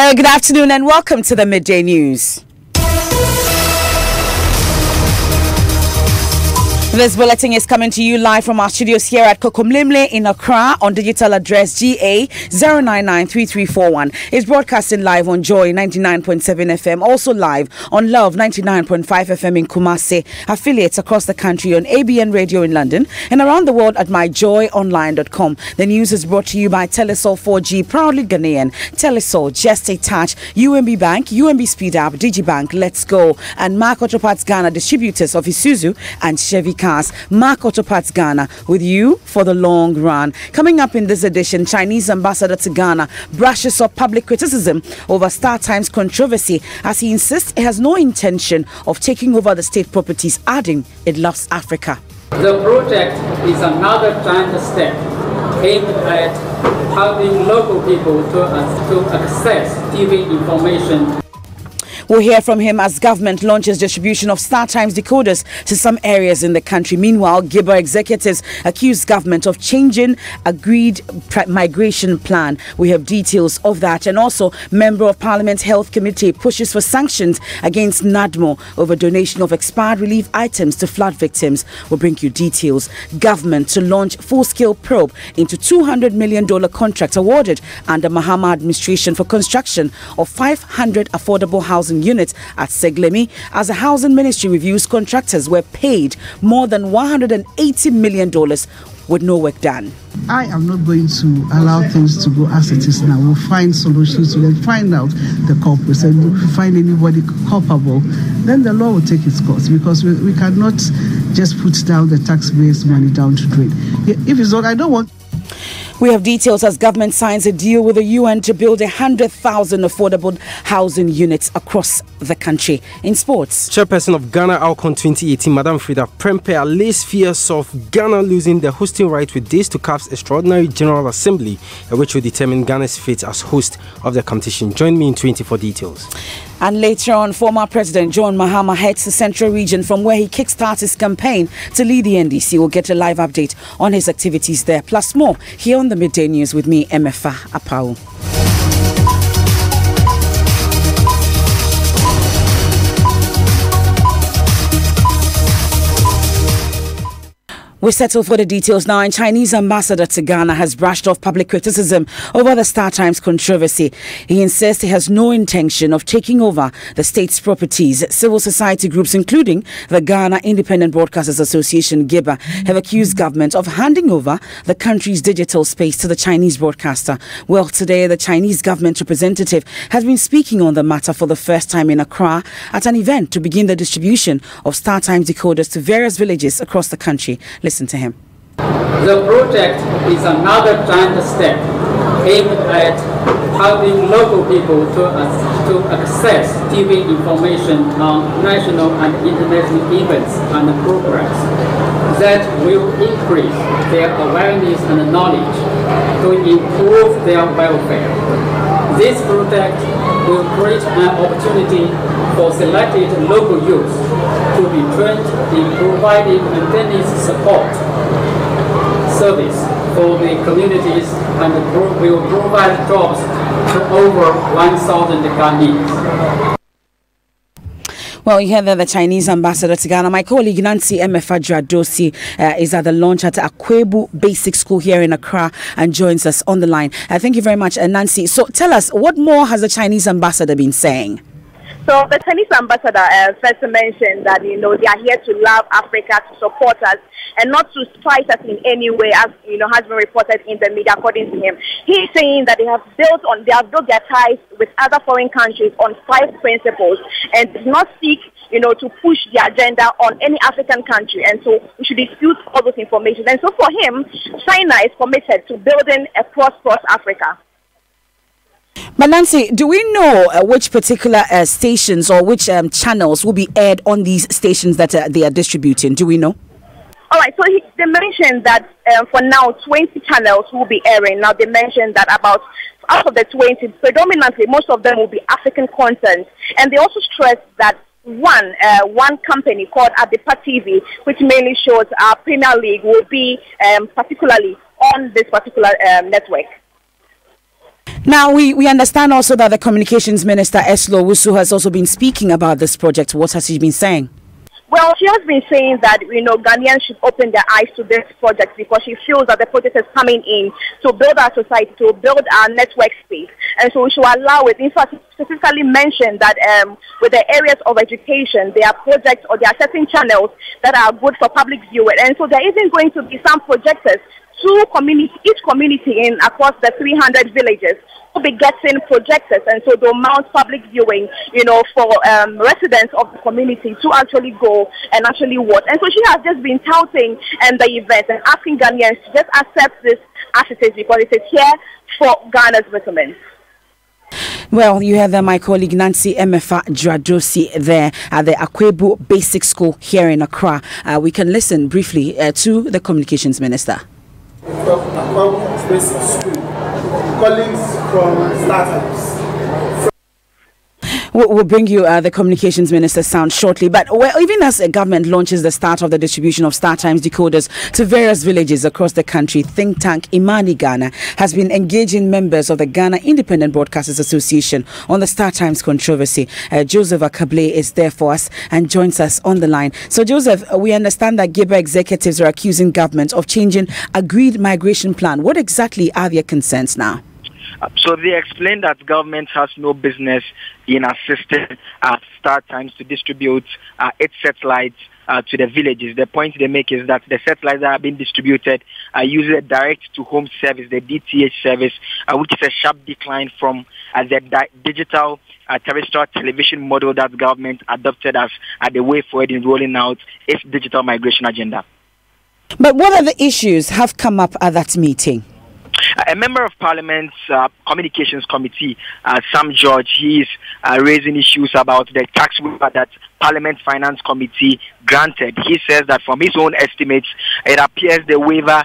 Hello, good afternoon and welcome to the Midday News. This bulletin is coming to you live from our studios here at Kokomlemle in Accra on digital address GA0993341. It's broadcasting live on Joy 99.7 FM, also live on Love 99.5 FM in Kumasi, affiliates across the country on ABN Radio in London and around the world at myjoyonline.com. The news is brought to you by Telesol 4G, proudly Ghanaian. Telesol, Just a Touch, UMB Bank, UMB Speed Up, DigiBank, Let's Go, and Mark Auto Parts Ghana, distributors of Isuzu and Chevy cars. Mark Auto Parts Ghana, with you for the long run. Coming up in this edition, Chinese ambassador to Ghana brushes off public criticism over StarTimes controversy as he insists it has no intention of taking over the state properties, adding it loves Africa. The project is another giant step aimed at helping local people to access TV information. We'll hear from him as government launches distribution of StarTimes decoders to some areas in the country. Meanwhile, Gibber executives accuse government of changing agreed migration plan. We have details of that. And also, Member of Parliament Health Committee pushes for sanctions against NADMO over donation of expired relief items to flood victims. We'll bring you details. Government to launch full-scale probe into $200 million contract awarded under Mahama administration for construction of 500 affordable housing units at Seglemi, as the housing ministry reviews contractors were paid more than $180 million with no work done. I am not going to allow things to go as it is now. We'll find solutions to then find out the culprits, and if we find anybody culpable, then the law will take its course, because we cannot just put down the taxpayers' money down to trade. If it's not, I don't want. We have details as government signs a deal with the UN to build 100,000 affordable housing units across the country. In sports, Chairperson of Ghana Alcon 2018, Madam Frida Prempeh, allays fears of Ghana losing the hosting right with this to CAF's Extraordinary General Assembly, which will determine Ghana's fate as host of the competition. Join me in 20 for details. And later on, former President John Mahama heads the Central Region, from where he kickstarts his campaign to lead the NDC. We'll get a live update on his activities there, plus more here on the Midday News with me, Emefa Apau. We settle for the details now. And Chinese ambassador to Ghana has brushed off public criticism over the StarTimes controversy. He insists he has no intention of taking over the state's properties. Civil society groups, including the Ghana Independent Broadcasters Association, GIBA, have accused government of handing over the country's digital space to the Chinese broadcaster. Well, today, the Chinese government representative has been speaking on the matter for the first time in Accra at an event to begin the distribution of StarTimes decoders to various villages across the country. Listen to him. The project is another giant step aimed at helping local people to access TV information on national and international events and programs that will increase their awareness and knowledge to improve their welfare. This project will create an opportunity for selected local youth to be trained in providing maintenance support service for the communities, and will provide jobs to over 1,000 Ghanaians. Well, you hear that the Chinese ambassador to Ghana, my colleague Nancy Emefa-Dradosi, is at the launch at Akwebu Basic School here in Accra and joins us on the line. Thank you very much, Nancy. So tell us, what more has the Chinese ambassador been saying? So the Chinese ambassador first mentioned that, they are here to love Africa, to support us, and not to fight us in any way, as has been reported in the media. According to him, he's saying that they have built their ties with other foreign countries on 5 principles, and does not seek to push the agenda on any African country, and so we should dispute all those information. And so for him, China is committed to building a prosperous Africa. But Nancy, do we know which particular stations or which channels will be aired on these stations that they are distributing? Do we know? All right, so they mentioned that for now 20 channels will be airing. Now they mentioned that about out of the 20, predominantly most of them will be African content, and they also stressed that one company called Adepa TV, which mainly shows our Premier League, will be particularly on this particular network. Now, we understand also that the Communications Minister, Eslo Wusu, has also been speaking about this project. What has he been saying? Well, she has been saying that, Ghanaians should open their eyes to this project because she feels that the project is coming in to build our society, to build our network space. And so we should allow it. In fact, specifically mentioned that with the areas of education, there are projects or there are certain channels that are good for public viewing. And so there isn't going to be some projectors to each community in across the 300 villages will be getting projectors, and so they'll mount public viewing, for residents of the community to actually go and actually watch. And so she has just been touting the event and asking Ghanaians to just accept this as it is because it is here for Ghana's betterment. Well, you have my colleague Nancy Emefa Dradosi there at the Akwebu Basic School here in Accra. We can listen briefly to the Communications Minister. From Akwebu Basic School, colleagues from startups. We'll bring you the Communications Minister sound shortly. But even as a government launches the start of the distribution of StarTimes decoders to various villages across the country, think tank Imani Ghana has been engaging members of the Ghana Independent Broadcasters Association on the StarTimes controversy. Joseph Akable is there for us and joins us on the line. So, Joseph, we understand that Giba executives are accusing government of changing agreed migration plan. What exactly are their concerns now? So they explained that government has no business in assisting StarTimes to distribute its satellites to the villages. The point they make is that the satellites that are being distributed use a direct-to-home service, the DTH service, which is a sharp decline from the digital terrestrial television model that government adopted as the way forward in rolling out its digital migration agenda. But what other issues have come up at that meeting? A member of Parliament's Communications Committee, Sam George, he is raising issues about the tax waiver that Parliament Finance Committee granted. He says that from his own estimates, it appears the waiver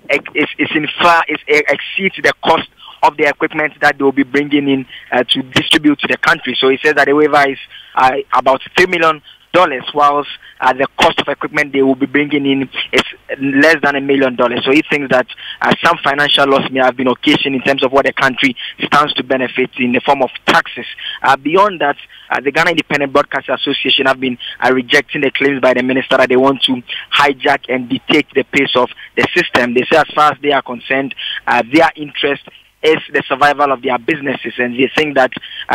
exceeds the cost of the equipment that they will be bringing in to distribute to the country. So he says that the waiver is about $3 million, whilst the cost of equipment they will be bringing in is less than $1 million. So he thinks that some financial loss may have been occasioned in terms of what the country stands to benefit in the form of taxes. Beyond that, the Ghana Independent Broadcasters Association have been rejecting the claims by the minister that they want to hijack and dictate the pace of the system. They say as far as they are concerned, their interest is the survival of their businesses, and they think that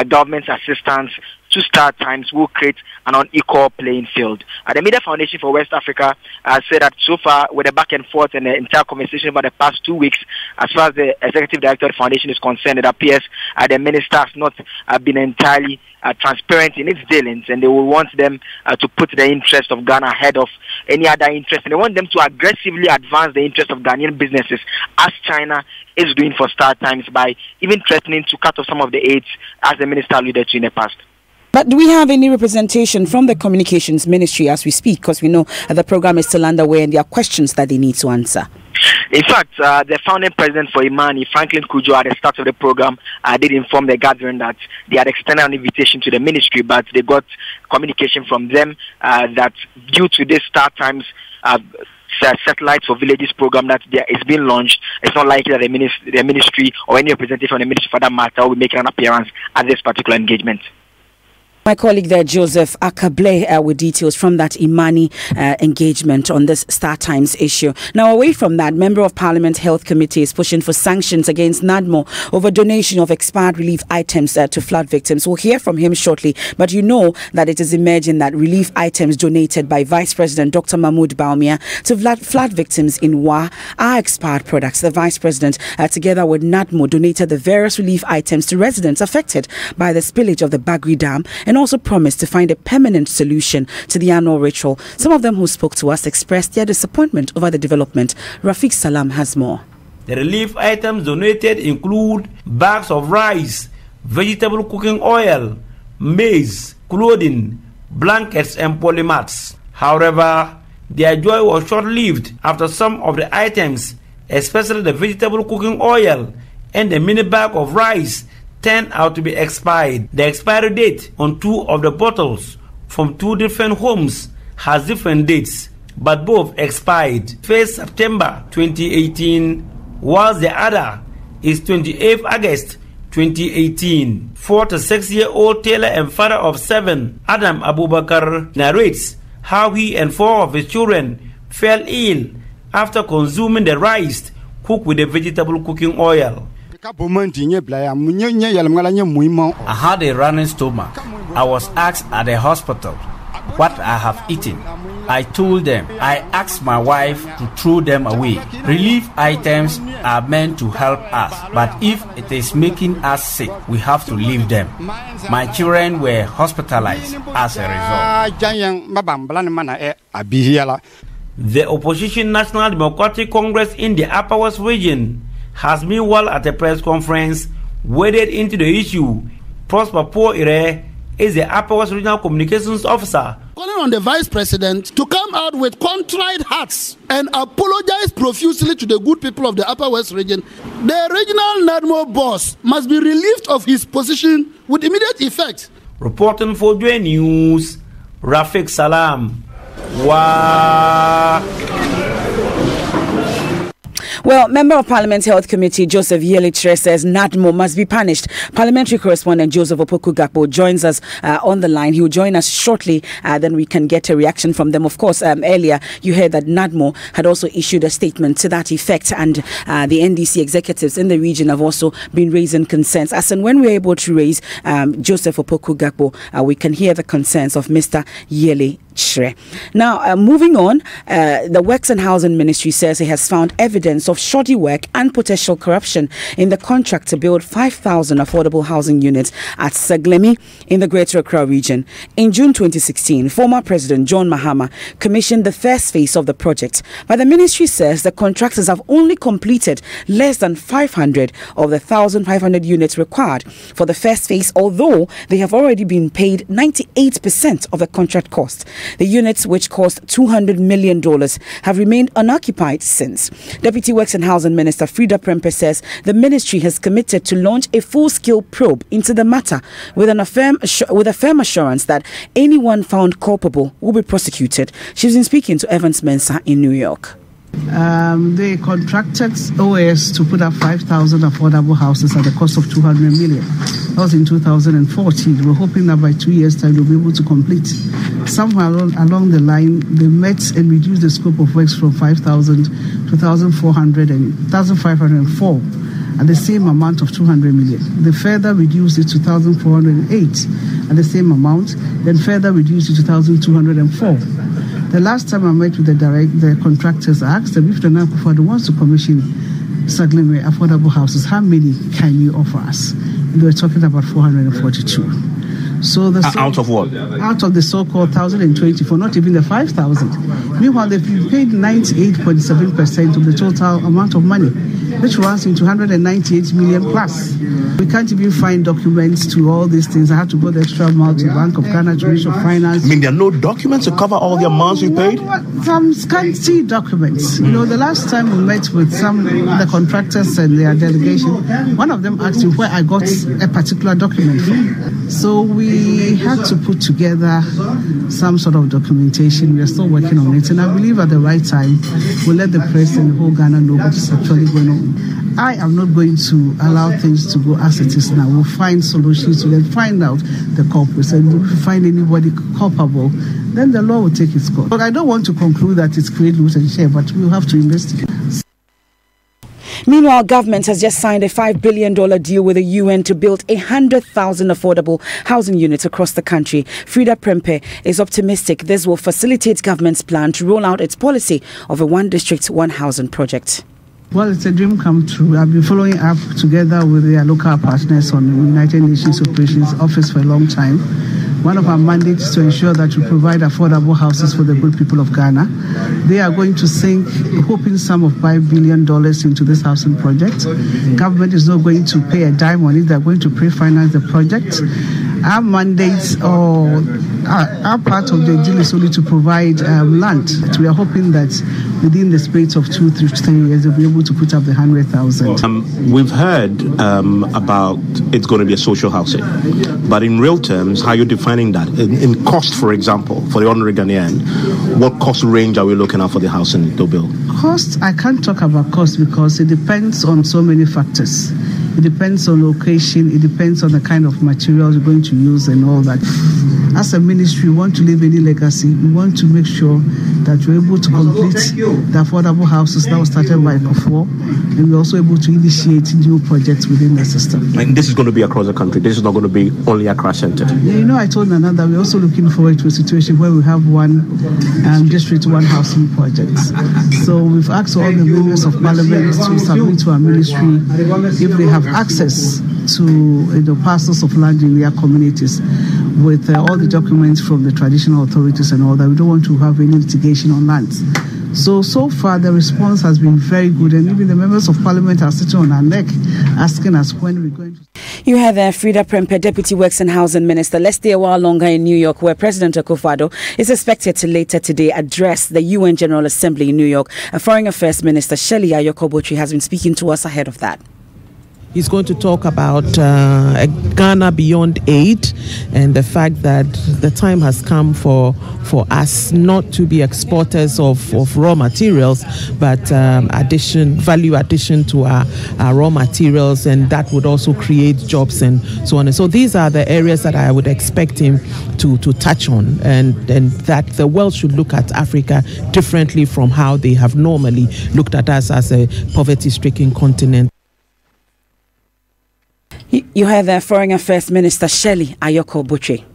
government assistance to StarTimes will create an unequal playing field. The Media Foundation for West Africa said that so far, with the back and forth and the entire conversation over the past 2 weeks, as far as the executive director of the foundation is concerned, it appears the minister has not been entirely transparent in its dealings, and they will want them to put the interest of Ghana ahead of any other interest, and they want them to aggressively advance the interest of Ghanaian businesses, as China is doing for StarTimes by even threatening to cut off some of the aids, as the minister alluded to in the past. But do we have any representation from the Communications Ministry as we speak? Because we know the program is still underway and there are questions that they need to answer. In fact, the founding president for Imani, Franklin Kujo, at the start of the program, did inform the gathering that they had extended an invitation to the ministry, but they got communication from them that due to this StarTimes satellites for villages program that is being launched, it's not likely that the ministry or any representative from the ministry for that matter will be making an appearance at this particular engagement. My colleague there, Joseph Akable, with details from that Imani engagement on this StarTimes issue. Now, away from that, Member of Parliament Health Committee is pushing for sanctions against NADMO over donation of expired relief items to flood victims. We'll hear from him shortly, but you know that it is emerging that relief items donated by Vice President Dr. Mahmoud Baumia to flood victims in Wa are expired products. The Vice President, together with NADMO, donated the various relief items to residents affected by the spillage of the Bagri Dam and also promised to find a permanent solution to the annual ritual. Some of them who spoke to us expressed their disappointment over the development. Rafiq Salam has more. The relief items donated include bags of rice, vegetable cooking oil, maize, clothing, blankets and polymats. However, their joy was short-lived after some of the items, especially the vegetable cooking oil and the mini bag of rice, turned out to be expired. The expiry date on 2 of the bottles from 2 different homes has different dates, but both expired. 1st September 2018, whilst the other is 28th August 2018. 46-year-old tailor and father of 7, Adam Abubakar, narrates how he and 4 of his children fell ill after consuming the rice cooked with the vegetable cooking oil. I had a running stomach. I was asked at the hospital what I have eaten. I told them. I asked my wife to throw them away. Relief items are meant to help us, but if it is making us sick, we have to leave them. My children were hospitalized as a result. The opposition National Democratic Congress in the Upper West region has meanwhile at a press conference waded into the issue. Prosper Poire is the Upper West Regional Communications Officer. Calling on the Vice President to come out with contrite hearts and apologize profusely to the good people of the Upper West region. The regional NADMO boss must be relieved of his position with immediate effect. Reporting for Joy News, Rafiq Salam. Wow. Well, Member of Parliament Health Committee Joseph Yele-Chere says NADMO must be punished. Parliamentary correspondent Joseph Opoku-Gakpo joins us on the line. He will join us shortly, then we can get a reaction from them. Of course, earlier you heard that NADMO had also issued a statement to that effect, and the NDC executives in the region have also been raising concerns. As and when we're able to raise Joseph Opoku-Gakpo, we can hear the concerns of Mr. Yele-Chere. Now, moving on, the Works and Housing Ministry says it has found evidence of shoddy work and potential corruption in the contract to build 5,000 affordable housing units at Seglemi in the Greater Accra region. In June 2016, former President John Mahama commissioned the first phase of the project, but the ministry says the contractors have only completed less than 500 of the 1,500 units required for the first phase, although they have already been paid 98% of the contract cost. The units, which cost $200 million, have remained unoccupied since. Deputy Works and Housing Minister Frida Prempeh says the ministry has committed to launch a full-scale probe into the matter with a firm assurance that anyone found culpable will be prosecuted. She's been speaking to Evans Mensah in New York. They contracted OAS to put up 5,000 affordable houses at the cost of $200 million. That was in 2014. We're hoping that by 2 years' time they'll be able to complete. Somewhere along the line, they met and reduced the scope of works from 5,000 to 1,400 and 1,504 at the same amount of $200 million. They further reduced it to 1,408 at the same amount, then further reduced it to 1,204. The last time I met with the contractors, I asked them if the NADMO wants to commission Seglemi affordable houses, how many can you offer us? And they were talking about 442. So out of what? Out of the so-called 1,024, not even the 5,000. Meanwhile, they've been paid 98.7% of the total amount of money, which runs into 198 million plus. We can't even find documents to all these things. I had to go the extra mile to Bank of Ghana, to Ministry of Finance. I mean, there are no documents to cover all the amounts we paid? Some scanty documents. You know, the last time we met with some of the contractors and their delegation, one of them asked me where I got a particular document from. So we had to put together some sort of documentation. We are still working on it, and I believe at the right time we'll let the press and the whole Ghana know what is actually going on. I am not going to allow things to go as it is now. We'll find solutions to then find out the culprits, and if we find anybody culpable, then the law will take its course. But I don't want to conclude that it's create, loot and share, but we'll have to investigate. Meanwhile, government has just signed a $5 billion deal with the UN to build 100,000 affordable housing units across the country. Frida Prempeh is optimistic this will facilitate government's plan to roll out its policy of a one district, one housing project. Well, it's a dream come true. I've been following up together with their local partners on the United Nations Operations Office for a long time. One of our mandates is to ensure that we provide affordable houses for the good people of Ghana. They are going to sink a whopping sum of $5 billion into this housing project. Government is not going to pay a dime on it. They're going to pre-finance the project. Our mandates or our part of the deal is only to provide land. We are hoping that within the space of 2 to 3 years, they'll be able to put up the 100,000. We've heard about it's going to be a social housing, but in real terms, how are you defining that? In cost, for example, for the ordinary Ghanaian, what cost range are we looking at for the housing to build? Cost, I can't talk about cost because it depends on so many factors. It depends on location. It depends on the kind of materials we're going to use and all that. As a ministry, we want to leave any legacy. We want to make sure that we're able to complete the affordable houses that was started by before, and we're also able to initiate new projects within the system. And this is going to be across the country. This is not going to be only Accra centered. Yeah, I told Nana that we're also looking forward to a situation where we have one district, one housing project. So we've asked all the members of parliament to submit to our ministry if they have access to parcels of land in their communities with all the documents from the traditional authorities and all that. We don't want to have any litigation on land. So far the response has been very good, and even the members of parliament are sitting on our neck asking us when we're going to. You have there Frida Prempeh, Deputy Works and Housing Minister. Let's stay a while longer in New York, where President Akufo-Addo is expected to later today address the UN General Assembly in New York. Foreign Affairs Minister Shelley Ayoko-Botry has been speaking to us ahead of that. He's going to talk about Ghana beyond aid and the fact that the time has come for us not to be exporters of raw materials, but value addition to our raw materials, and that would also create jobs and so on. And so these are the areas that I would expect him to touch on, and that the world should look at Africa differently from how they have normally looked at us as a poverty-stricken continent. You heard the Foreign Affairs Minister Shelley Ayoko-Botry.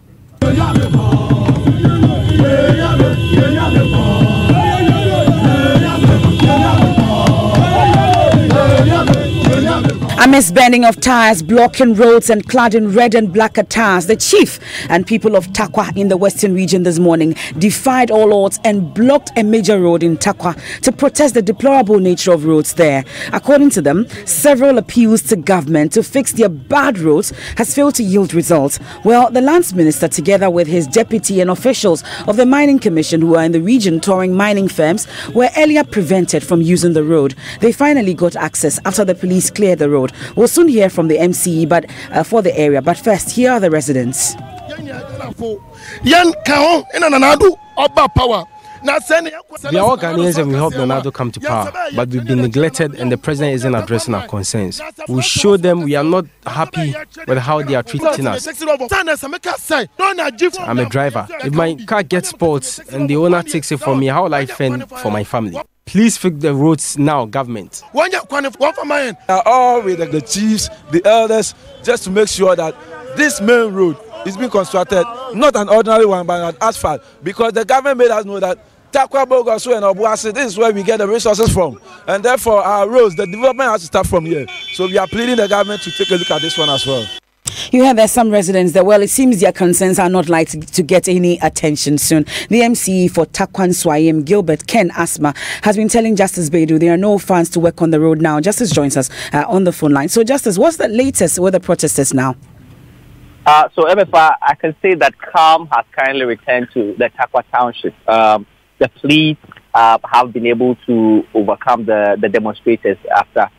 Amidst burning of tires, blocking roads and clad in red and black attires, the chief and people of Takwa in the western region this morning defied all odds and blocked a major road in Takwa to protest the deplorable nature of roads there. According to them, several appeals to government to fix their bad roads has failed to yield results. Well, the lands minister, together with his deputy and officials of the mining commission who are in the region touring mining firms, were earlier prevented from using the road. They finally got access after the police cleared the road. We'll soon hear from the MCE for the area, but first, here are the residents. We are all Ghanaians and we hope Ronaldo come to power, but we've been neglected and the president isn't addressing our concerns. We show them we are not happy with how they are treating us. I'm a driver. If my car gets spoiled and the owner takes it from me, how will I fend for my family? Please fix the roads now, government. All with the chiefs, the elders, just to make sure that this main road is being constructed, not an ordinary one, but an asphalt, because the government made us know that Takwa, Bogoso and Obuasi, this is where we get the resources from, and therefore our roads, the development has to start from here. So we are pleading the government to take a look at this one as well. You heard there's some residents there. Well, it seems their concerns are not likely to get any attention soon. The MCE for Takwan Swayim, Gilbert Ken Asma, has been telling Justice Beidou there are no funds to work on the road now. Justice joins us on the phone line. So, Justice, what's the latest with the protesters now? So, MFR, I can say that calm has kindly returned to the Takwa Township. The police have been able to overcome the demonstrators after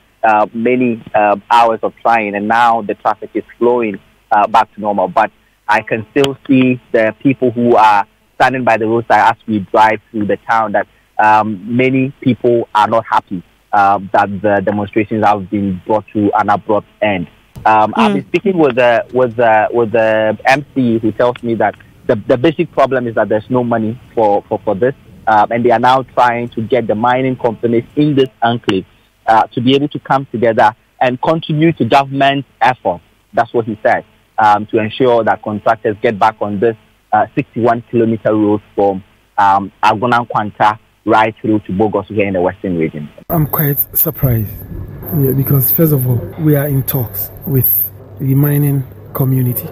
many hours of trying, and now the traffic is flowing back to normal. But I can still see the people who are standing by the roadside as we drive through the town that many people are not happy that the demonstrations have been brought to an abrupt end. I've been speaking with the MC who tells me that the basic problem is that there's no money for this, and they are now trying to get the mining companies in this enclave to be able to come together and contribute to government efforts. That's what he said, to ensure that contractors get back on this 61-kilometer road from Agona Kwanta right through to Bogos here in the western region. I'm quite surprised because, first of all, we are in talks with the mining community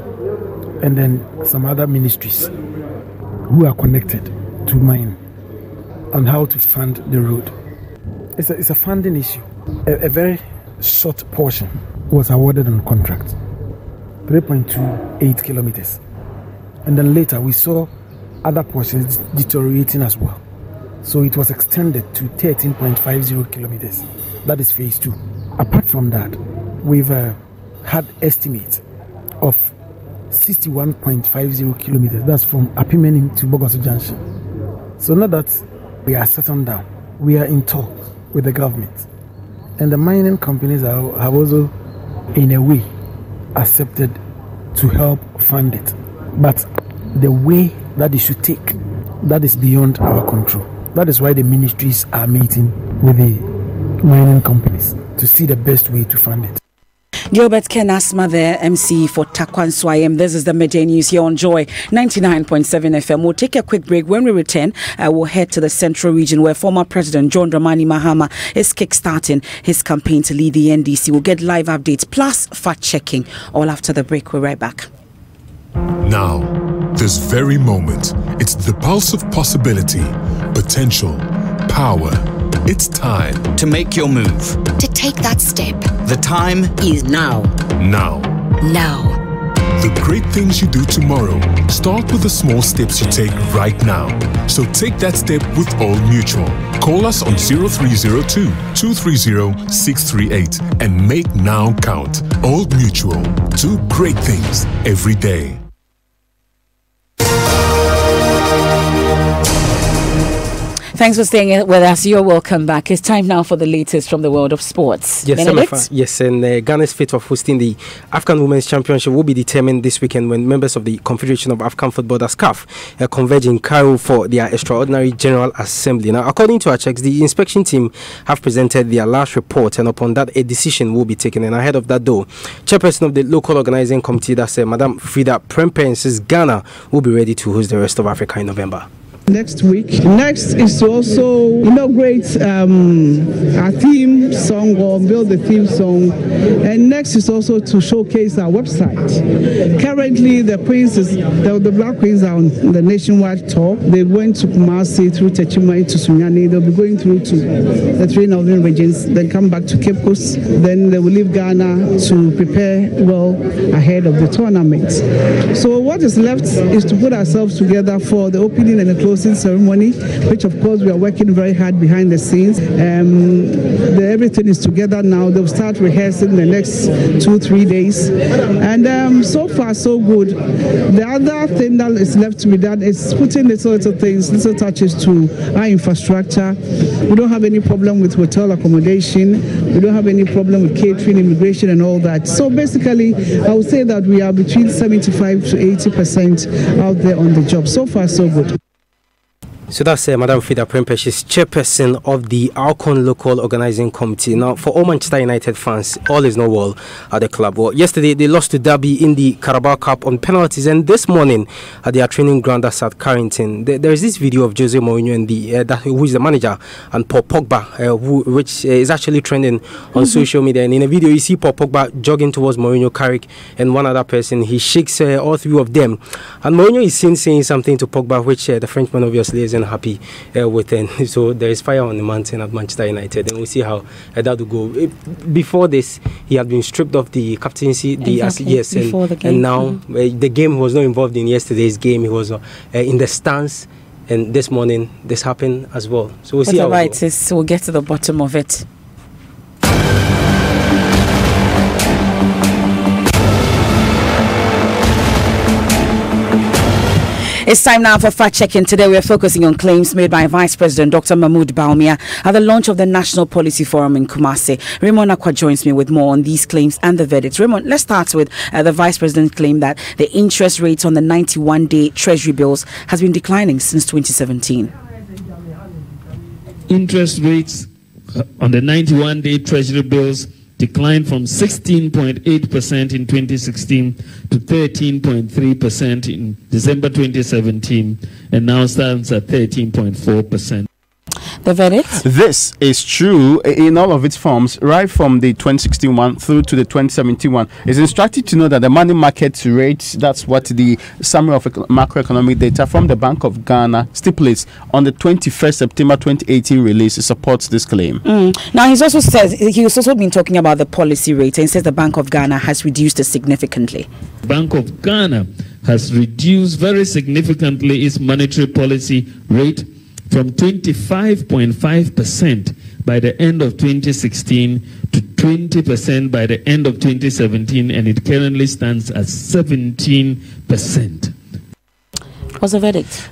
and then some other ministries who are connected to mine on how to fund the road. It's a funding issue. A very short portion was awarded on contract, 3.28 kilometers. And then later we saw other portions deteriorating as well. So it was extended to 13.50 kilometers. That is phase 2. Apart from that, we've had estimates of 61.50 kilometers. That's from Apimenim to Bogoso Junction. So now that we are settled down, we are in talk with the government. And the mining companies have also in a way, accepted to help fund it. But the way that they should take, that is beyond our control. That is why the ministries are meeting with the mining companies to see the best way to fund it. Gilbert Kenasma there, MC for Takwanswayem. This is the Midday News here on Joy 99.7 FM. We'll take a quick break. When we return, we'll head to the Central Region where former President John Dramani Mahama is kickstarting his campaign to lead the NDC. We'll get live updates plus fact-checking all after the break. We're right back. Now, this very moment, it's the pulse of possibility, potential, power. It's time to make your move. To take that step. The time is now. Now. Now. The great things you do tomorrow start with the small steps you take right now. So take that step with Old Mutual. Call us on 0302 230 638 and make now count. Old Mutual. Do great things every day. Thanks for staying with us. You're welcome back. It's time now for the latest from the world of sports. Yes, and Ghana's fate of hosting the African Women's Championship will be determined this weekend when members of the Confederation of African Football, CAF, converge in Cairo for their extraordinary General Assembly. Now, according to our checks, the inspection team have presented their last report, and upon that, a decision will be taken. And ahead of that, though, chairperson of the local organizing committee, that's Madam Frida Prempe, says Ghana will be ready to host the rest of Africa in November. Next week. Next is to also inaugurate our theme song or build the theme song. And next is also to showcase our website. Currently, the Black Queens are on the nationwide tour. They went to Kumasi through Techimai to Sunyani. They'll be going through to the three northern regions, then come back to Cape Coast. Then they will leave Ghana to prepare well ahead of the tournament. So what is left is to put ourselves together for the opening and the closing ceremony, which of course we are working very hard behind the scenes. Everything is together now. They'll start rehearsing the next 2-3 days, and so far so good. The other thing that is left to be done is putting little things, little touches to our infrastructure. We don't have any problem with hotel accommodation. We don't have any problem with catering, immigration, and all that. So basically, I would say that we are between 75 to 80% out there on the job. So far so good. So that's Madam Frida Prempe. She's chairperson of the Alcon Local Organizing Committee. Now, for all Manchester United fans, all is not well at the club. Well, yesterday they lost to Derby in the Carabao Cup on penalties, and this morning at their training ground at South Carrington, there is this video of Jose Mourinho and who is the manager, and Paul Pogba, which is actually trending on social media. And in a video, you see Paul Pogba jogging towards Mourinho, Carrick, and one other person. He shakes all three of them, and Mourinho is seen saying something to Pogba, which the Frenchman obviously isn't happy with it. So there is fire on the mountain at Manchester United, and we'll see how that will go. Before this, he had been stripped of the captaincy, and now the game he was not involved in yesterday's game. He was in the stands, and this morning this happened as well. So we'll see how it is. We'll get to the bottom of it. It's time now for fact-checking. Today we're focusing on claims made by Vice President Dr. Mahmoud Bawumia at the launch of the National Policy Forum in Kumasi. Raymond Akwa joins me with more on these claims and the verdicts. Raymond, let's start with the Vice President's claim that the interest rates on the 91-day Treasury bills has been declining since 2017. Interest rates on the 91-day Treasury bills declined from 16.8% in 2016 to 13.3% in December 2017, and now stands at 13.4%. The verdict? This is true in all of its forms, right from the 2016 one through to the 2017 one. It's instructive to know that the money market rate, that's what the summary of macroeconomic data from the Bank of Ghana stipulates on the 21st September 2018 release, supports this claim. Now, he's also been talking about the policy rate, and says the Bank of Ghana has reduced it significantly. Bank of Ghana has reduced very significantly its monetary policy rate from 25.5% by the end of 2016 to 20% by the end of 2017, and it currently stands at 17%. What's the verdict?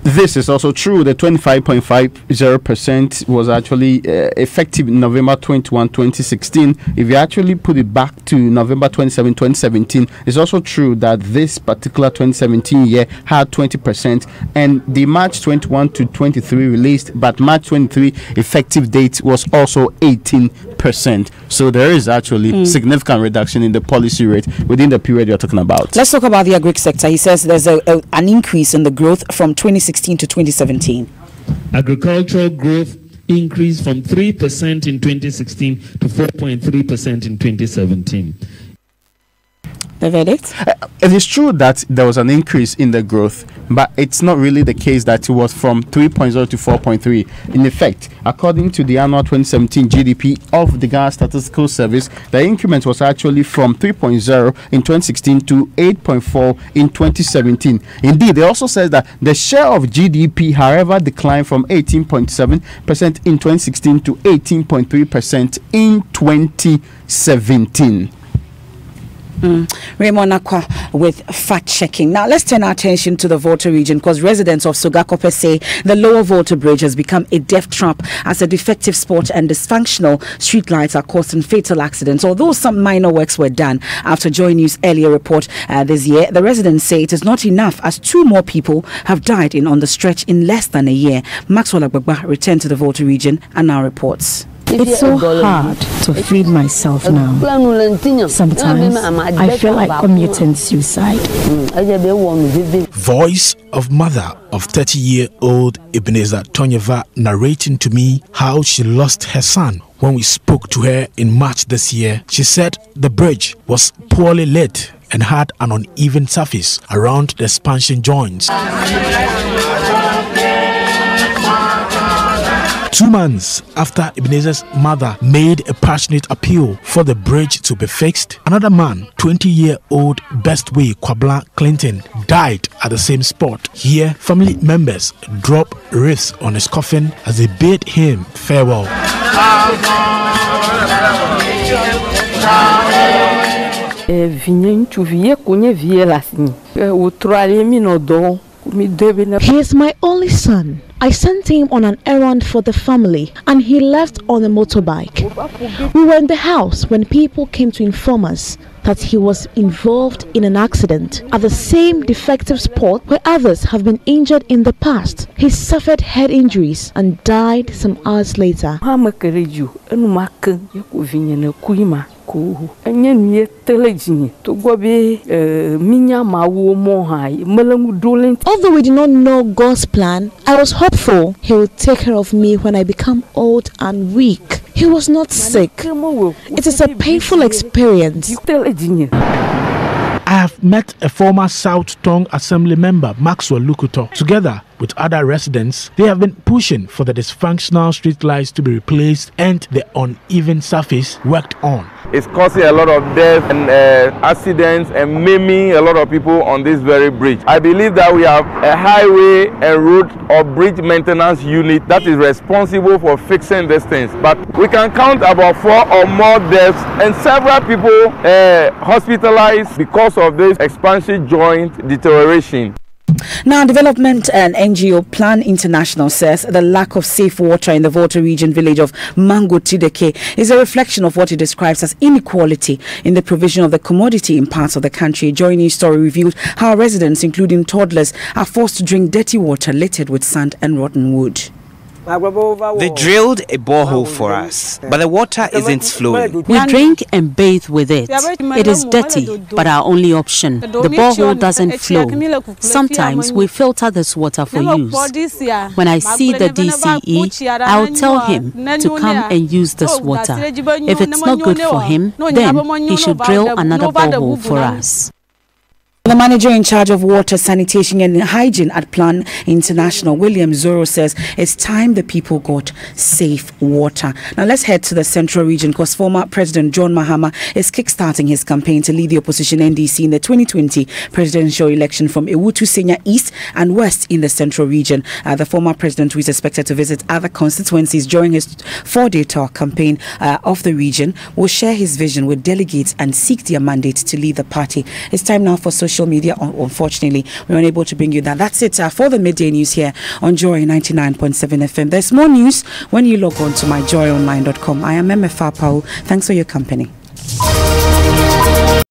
This is also true. The 25.50% was actually effective in November 21, 2016. If you actually put it back to November 27, 2017, it's also true that this particular 2017 year had 20%, and the March 21 to 23 released, but March 23 effective date was also 18%. So there is actually significant reduction in the policy rate within the period you're talking about. Let's talk about the agri sector. He says there's an increase in the growth from 2016 to 2017. Agricultural growth increased from 3% in 2016 to 4.3% in 2017. The verdict? It is true that there was an increase in the growth, but it's not really the case that it was from 3.0 to 4.3. In effect, according to the annual 2017 GDP of the Ghana Statistical Service, the increment was actually from 3.0 in 2016 to 8.4 in 2017. Indeed, they also said that the share of GDP, however, declined from 18.7% in 2016 to 18.3% in 2017. Raymond Akwa with fact checking. Now let's turn our attention to the Volta region, because residents of Sogakope say the lower Volta bridge has become a death trap as a defective spot and dysfunctional street lights are causing fatal accidents. Although some minor works were done after Joy News' earlier report this year, the residents say it is not enough as 2 more people have died on the stretch in less than a year. Maxwell Agbagba returned to the Volta region and now reports. It's so hard to feed myself now. Sometimes I feel like committing suicide. Voice of mother of 30-year-old Ebenezer Tonyeva narrating to me how she lost her son. When we spoke to her in March this year, she said the bridge was poorly lit and had an uneven surface around the expansion joints. 2 months after Ebenezer's mother made a passionate appeal for the bridge to be fixed, another man, 20-year-old Bestway Kwabla Clinton, died at the same spot. Here, family members dropped wreaths on his coffin as they bade him farewell. He is my only son. I sent him on an errand for the family and he left on a motorbike. We were in the house when people came to inform us that he was involved in an accident at the same defective spot where others have been injured in the past. He suffered head injuries and died some hours later. Although we did not know God's plan, I was hopeful he would take care of me when I become old and weak. He was not sick. It is a painful experience. I have met a former South Tongue Assembly member, Maxwell Lukuto. Together with other residents, they have been pushing for the dysfunctional street lights to be replaced and the uneven surface worked on. It's causing a lot of death and accidents and maiming a lot of people on this very bridge. I believe that we have a highway and road or bridge maintenance unit that is responsible for fixing these things. But we can count about 4 or more deaths and several people hospitalized because of this expansion joint deterioration. Now, Development and NGO Plan International says the lack of safe water in the Volta region village of Mango Tideke is a reflection of what it describes as inequality in the provision of the commodity in parts of the country. A Joy News story revealed how residents, including toddlers, are forced to drink dirty water littered with sand and rotten wood. They drilled a borehole for us, but the water isn't flowing. We drink and bathe with it. It is dirty, but our only option. The borehole doesn't flow. Sometimes we filter this water for use. When I see the DCE, I will tell him to come and use this water. If it's not good for him, then he should drill another borehole for us. The manager in charge of water, sanitation and hygiene at Plan International, William Zoro, says it's time the people got safe water. Now let's head to the central region, because former President John Mahama is kickstarting his campaign to lead the opposition NDC in the 2020 presidential election from Ewutu Senya East and West in the central region. The former president, who is expected to visit other constituencies during his 4-day tour campaign of the region, will share his vision with delegates and seek their mandate to lead the party. It's time now for social social media. Unfortunately, we're unable to bring you that. That's it for the midday news here on Joy 99.7 FM. There's more news when you log on to myjoyonline.com. I am MFA Pau. Thanks for your company.